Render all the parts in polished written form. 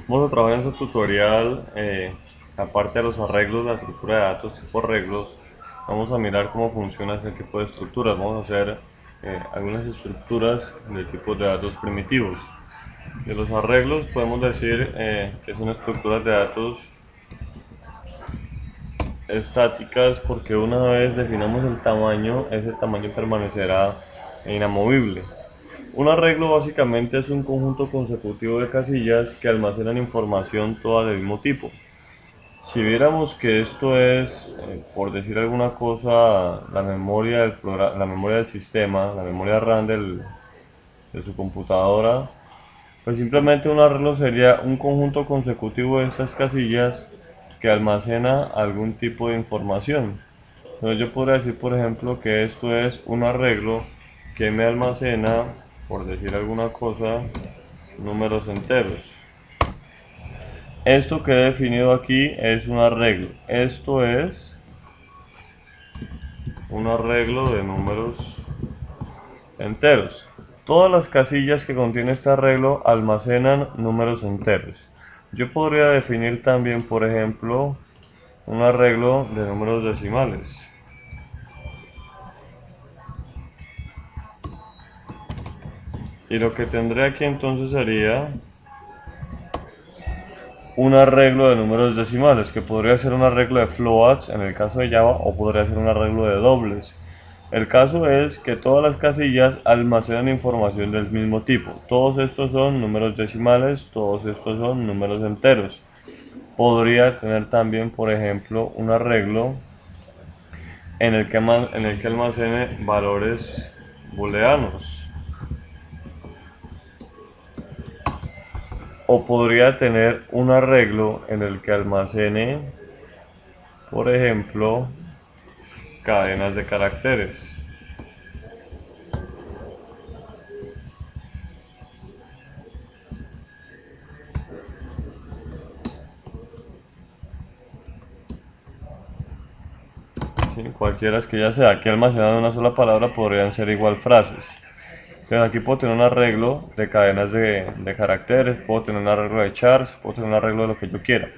Vamos a trabajar en este tutorial, aparte de los arreglos, la estructura de datos tipo arreglos, vamos a mirar cómo funciona ese tipo de estructuras. Vamos a hacer algunas estructuras de tipos de datos primitivos. De los arreglos podemos decir que son estructuras de datos estáticas porque una vez definamos el tamaño, ese tamaño permanecerá inamovible. Un arreglo básicamente es un conjunto consecutivo de casillas que almacenan información toda del mismo tipo. Si viéramos que esto es, por decir alguna cosa, la memoria del sistema, la memoria RAM de su computadora, pues simplemente un arreglo sería un conjunto consecutivo de estas casillas que almacena algún tipo de información. Entonces yo podría decir, por ejemplo, que esto es un arreglo que me almacena, por decir alguna cosa, números enteros. Esto que he definido aquí es un arreglo. Esto es un arreglo de números enteros. Todas las casillas que contiene este arreglo almacenan números enteros. Yo podría definir también, por ejemplo, un arreglo de números decimales. Y lo que tendré aquí entonces sería un arreglo de números decimales, que podría ser un arreglo de floats en el caso de Java o podría ser un arreglo de dobles. El caso es que todas las casillas almacenan información del mismo tipo. Todos estos son números decimales, todos estos son números enteros. Podría tener también, por ejemplo, un arreglo en el que almacene valores booleanos. O podría tener un arreglo en el que almacene, por ejemplo, cadenas de caracteres. ¿Sí? Cualquiera que ya sea, aquí almacenado en una sola palabra podrían ser igual frases. Entonces aquí puedo tener un arreglo de cadenas de caracteres, puedo tener un arreglo de chars, puedo tener un arreglo de lo que yo quiera.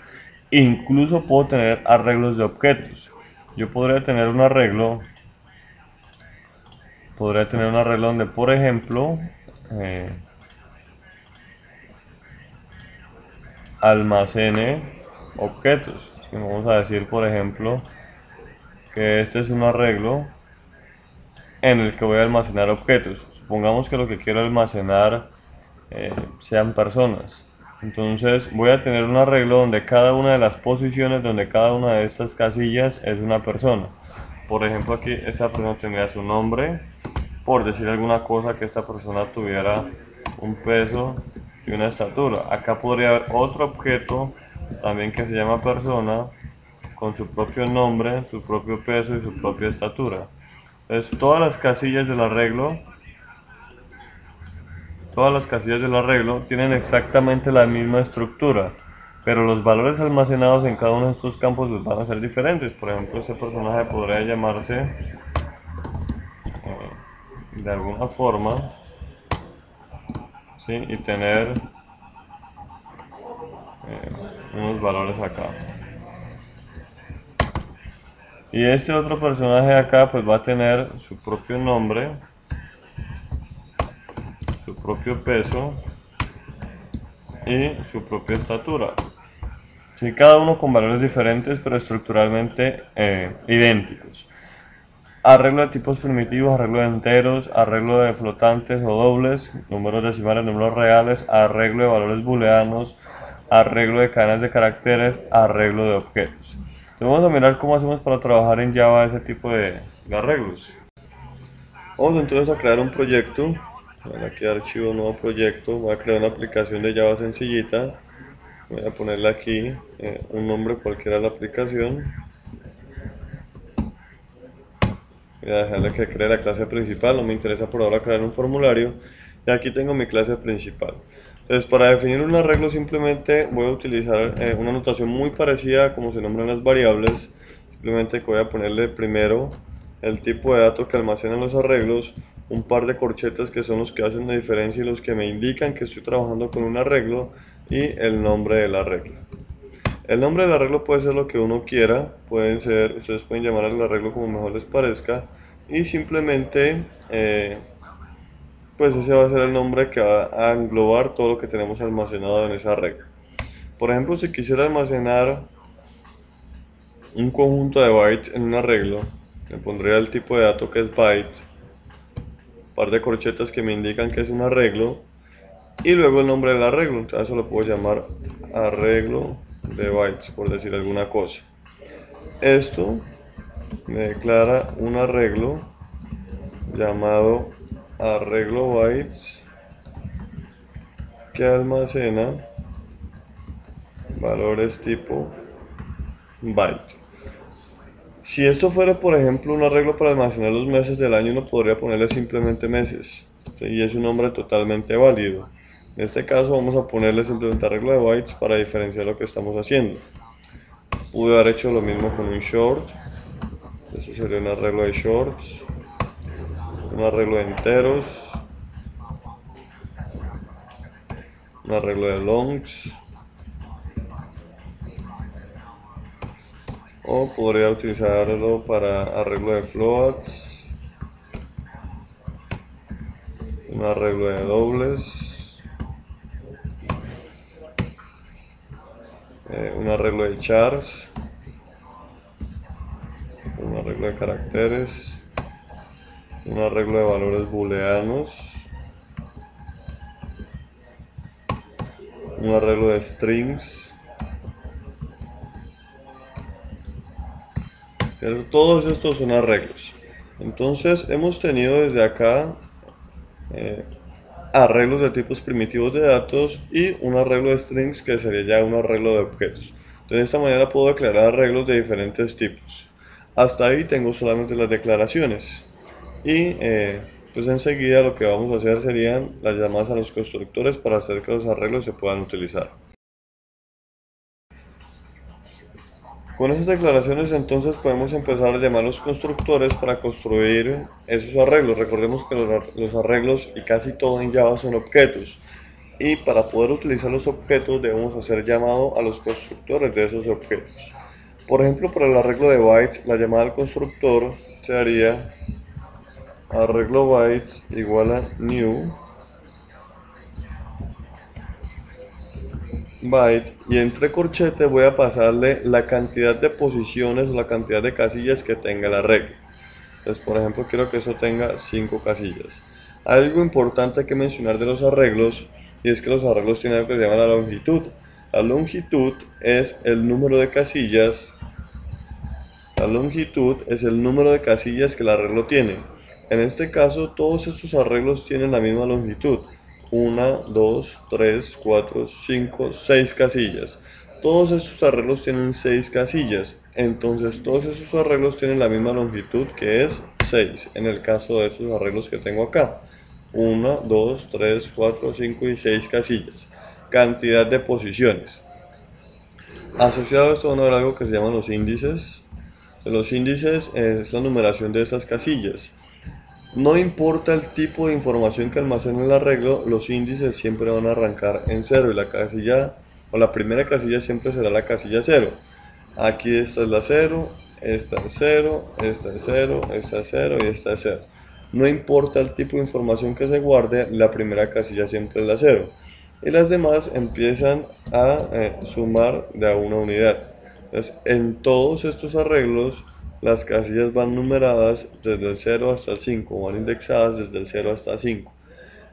Incluso puedo tener arreglos de objetos. Yo podría tener un arreglo donde, por ejemplo, eh, almacene objetos. Vamos a decir, por ejemplo, que este es un arreglo en el que voy a almacenar objetos. Supongamos que lo que quiero almacenar sean personas. Entonces voy a tener un arreglo donde cada una de las posiciones, donde cada una de estas casillas es una persona. Por ejemplo, aquí esta persona tendría su nombre, por decir alguna cosa, que esta persona tuviera un peso y una estatura. Acá podría haber otro objeto también que se llama persona, con su propio nombre, su propio peso y su propia estatura. Entonces todas las casillas del arreglo tienen exactamente la misma estructura, pero los valores almacenados en cada uno de estos campos van a ser diferentes. Por ejemplo, este personaje podría llamarse de alguna forma, ¿sí? Y tener unos valores acá. Y este otro personaje acá pues va a tener su propio nombre, su propio peso y su propia estatura. Sí, cada uno con valores diferentes pero estructuralmente idénticos. Arreglo de tipos primitivos, arreglo de enteros, arreglo de flotantes o dobles, números decimales, números reales, arreglo de valores booleanos, arreglo de cadenas de caracteres, arreglo de objetos. Entonces vamos a mirar cómo hacemos para trabajar en Java ese tipo de arreglos. Vamos entonces a crear un proyecto. Voy aquí a archivo, nuevo proyecto. Voy a crear una aplicación de Java sencillita. Voy a ponerle aquí un nombre cualquiera a la aplicación. Voy a dejarle que cree la clase principal, no me interesa por ahora crear un formulario. Y aquí tengo mi clase principal. Entonces, para definir un arreglo simplemente voy a utilizar una notación muy parecida a como se nombran las variables. Simplemente que voy a ponerle primero el tipo de datos que almacenan los arreglos, un par de corchetas que son los que hacen la diferencia y los que me indican que estoy trabajando con un arreglo. y el nombre del arreglo. El nombre del arreglo puede ser lo que uno quiera, ustedes pueden llamar al arreglo como mejor les parezca y simplemente pues ese va a ser el nombre que va a englobar todo lo que tenemos almacenado en esa arreglo. Por ejemplo, si quisiera almacenar un conjunto de bytes en un arreglo, le pondría el tipo de dato que es bytes, un par de corchetas que me indican que es un arreglo y luego el nombre del arreglo. Entonces eso lo puedo llamar arreglo de bytes, por decir alguna cosa. Esto me declara un arreglo llamado arreglo bytes que almacena valores tipo byte. Si esto fuera, por ejemplo, un arreglo para almacenar los meses del año, uno podría ponerle simplemente meses, ¿sí? Y es un nombre totalmente válido. En este caso vamos a ponerle simplemente arreglo de bytes para diferenciar lo que estamos haciendo. Pude haber hecho lo mismo con un short. Eso sería un arreglo de shorts, un arreglo de enteros, un arreglo de longs, o podría utilizarlo para arreglo de floats, un arreglo de dobles, un arreglo de chars, un arreglo de caracteres, un arreglo de valores booleanos, un arreglo de strings. Todos estos son arreglos. Entonces hemos tenido desde acá arreglos de tipos primitivos de datos y un arreglo de strings que sería ya un arreglo de objetos. Entonces de esta manera puedo declarar arreglos de diferentes tipos. Hasta ahí tengo solamente las declaraciones y pues enseguida lo que vamos a hacer serían las llamadas a los constructores para hacer que los arreglos se puedan utilizar. Con esas declaraciones entonces podemos empezar a llamar a los constructores para construir esos arreglos. Recordemos que los arreglos y casi todo en Java son objetos. Y para poder utilizar los objetos debemos hacer llamado a los constructores de esos objetos. Por ejemplo, para el arreglo de bytes, la llamada al constructor se haría arreglo bytes igual a new byte y entre corchetes voy a pasarle la cantidad de posiciones o la cantidad de casillas que tenga el arreglo. Entonces, por ejemplo, quiero que eso tenga 5 casillas. Algo importante que mencionar de los arreglos y es que los arreglos tienen algo que se llama la longitud. La longitud es el número de casillas. La longitud es el número de casillas que el arreglo tiene. En este caso, todos estos arreglos tienen la misma longitud. 1, 2, 3, 4, 5, 6 casillas. Todos estos arreglos tienen 6 casillas. Entonces, todos estos arreglos tienen la misma longitud que es 6. En el caso de estos arreglos que tengo acá. 1, 2, 3, 4, 5 y 6 casillas. Cantidad de posiciones. Asociado a esto van a ver algo que se llaman los índices. Los índices es la numeración de esas casillas. No importa el tipo de información que almacene el arreglo, los índices siempre van a arrancar en 0 y la casilla o la primera casilla siempre será la casilla 0. Aquí esta es la 0, esta es 0, esta es 0, esta es 0 y esta es 0. No importa el tipo de información que se guarde, la primera casilla siempre es la 0. Y las demás empiezan a sumar de a una unidad. Entonces, en todos estos arreglos, las casillas van numeradas desde el 0 hasta el 5, van indexadas desde el 0 hasta el 5.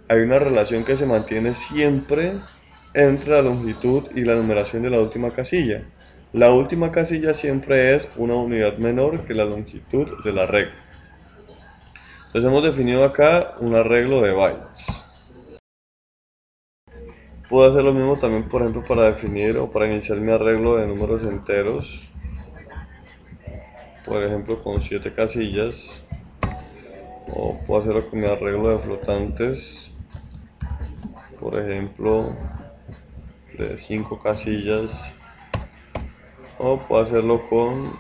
Hay una relación que se mantiene siempre entre la longitud y la numeración de la última casilla. La última casilla siempre es una unidad menor que la longitud del arreglo. Entonces hemos definido acá un arreglo de bytes. Puedo hacer lo mismo también, por ejemplo, para definir o para iniciar mi arreglo de números enteros. Por ejemplo, con 7 casillas. O puedo hacerlo con mi arreglo de flotantes. Por ejemplo, de 5 casillas. O puedo hacerlo con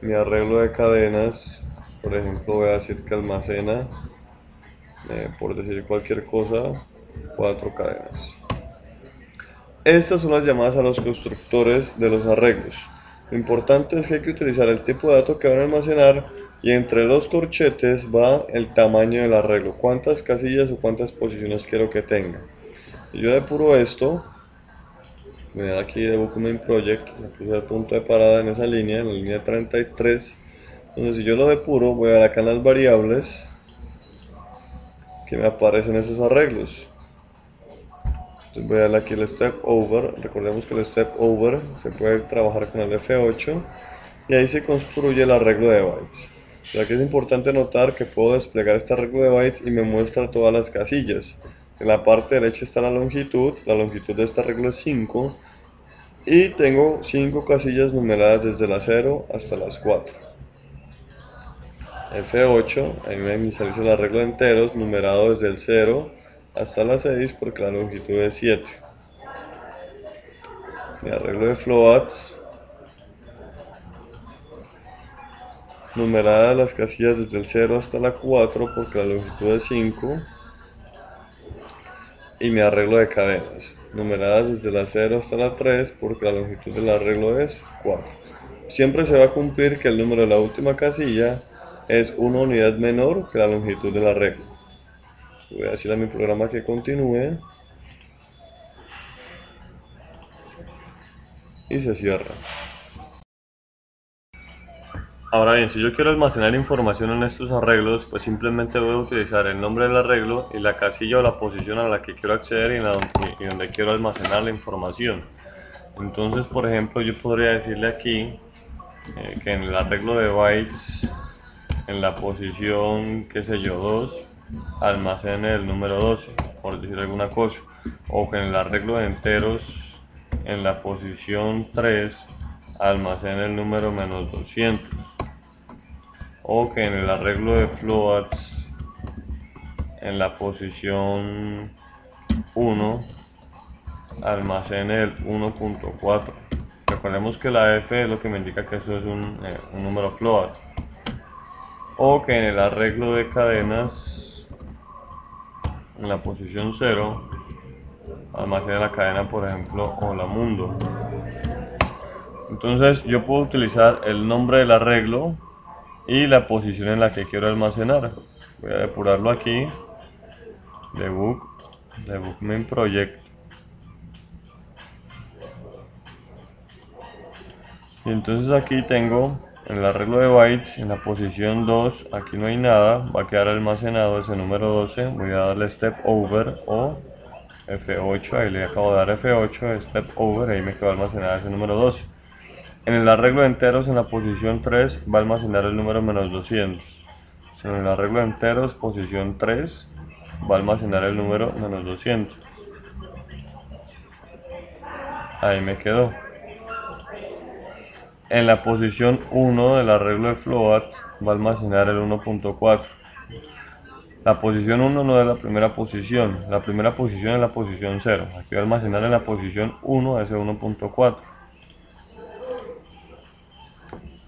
mi arreglo de cadenas. Por ejemplo, voy a decir que almacena, por decir cualquier cosa, 4 cadenas. Estas son las llamadas a los constructores de los arreglos. Lo importante es que hay que utilizar el tipo de datos que van a almacenar y entre los corchetes va el tamaño del arreglo, cuántas casillas o cuántas posiciones quiero que tenga. Si yo depuro esto, voy a dar aquí Debug Main Project, le puse el punto de parada en esa línea, en la línea 33. Entonces si yo lo depuro, voy a ver acá en las variables que me aparecen esos arreglos. Entonces voy a darle aquí el Step Over. Recordemos que el Step Over se puede trabajar con el F8 y ahí se construye el arreglo de bytes. Pero aquí es importante notar que puedo desplegar este arreglo de bytes y me muestra todas las casillas. En la parte derecha está la longitud de este arreglo es 5 y tengo 5 casillas numeradas desde las 0 hasta las 4. F8, ahí me inicializa el arreglo de enteros numerado desde el 0 hasta las 6 porque la longitud es 7. Mi arreglo de floats, numeradas las casillas desde el 0 hasta la 4 porque la longitud es 5. Y mi arreglo de cadenas, numeradas desde la 0 hasta la 3 porque la longitud del arreglo es 4. Siempre se va a cumplir que el número de la última casilla es una unidad menor que la longitud del arreglo. Voy a decirle a mi programa que continúe y se cierra. Ahora bien, si yo quiero almacenar información en estos arreglos, pues simplemente voy a utilizar el nombre del arreglo y la casilla o la posición a la que quiero acceder y donde quiero almacenar la información. Entonces, por ejemplo, yo podría decirle aquí que en el arreglo de bytes, en la posición, qué sé yo, 2, almacene el número 12, por decir alguna cosa. O que en el arreglo de enteros, en la posición 3, almacene el número menos 200. O que en el arreglo de floats, en la posición 1, almacene el 1.4. Recordemos que la F es lo que me indica que eso es un número float. O que en el arreglo de cadenas, en la posición 0, almacene la cadena, por ejemplo, hola mundo. Entonces yo puedo utilizar el nombre del arreglo y la posición en la que quiero almacenar. Voy a depurarlo aquí, Debug Main Project, y entonces aquí tengo en el arreglo de bytes, en la posición 2, aquí no hay nada, va a quedar almacenado ese número 12. Voy a darle Step Over o F8, ahí le acabo de dar F8, Step Over, ahí me quedó almacenado ese número 12. En el arreglo de enteros, en la posición 3, va a almacenar el número menos 200. En el arreglo de enteros, posición 3, va a almacenar el número menos 200. Ahí me quedó. En la posición 1 del arreglo de float, va a almacenar el 1.4. La posición 1 no es la primera posición es la posición 0. Aquí voy a almacenar en la posición 1 ese 1.4.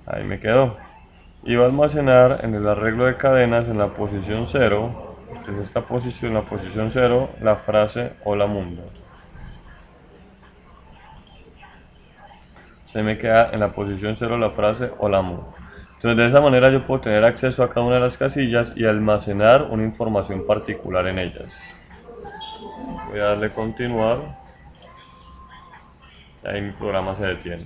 Ahí me quedó. Y va a almacenar en el arreglo de cadenas en la posición 0, que es esta posición, la posición 0, la frase hola mundo. Se me queda en la posición 0 la frase hola mundo. Entonces de esa manera yo puedo tener acceso a cada una de las casillas y almacenar una información particular en ellas. Voy a darle continuar. Ahí mi programa se detiene.